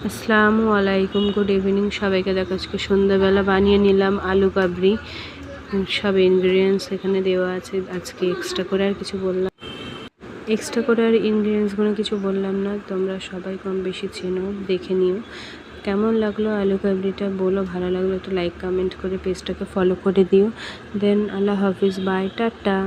আসসালামু আলাইকুম, good evening সবাইকে। দেখো আজকে সন্ধ্যাবেলা বানিয়ে নিলাম আলু কাবরি। সব ইনগ্রিডিয়েন্টস এখানে দেওয়া আছে। আজকে এক্সট্রা করে আর ইনগ্রিডিয়েন্টসগুলো কিছু বললাম না, তোমরা সবাই কম বেশি চেনো, দেখে নিও। কেমন লাগলো আলু কাবরিটা বলো, ভালো লাগলো একটু লাইক কমেন্ট করে পেজটাকে ফলো করে দিও। দেন আল্লাহ হাফিজ, বাই, টাটা।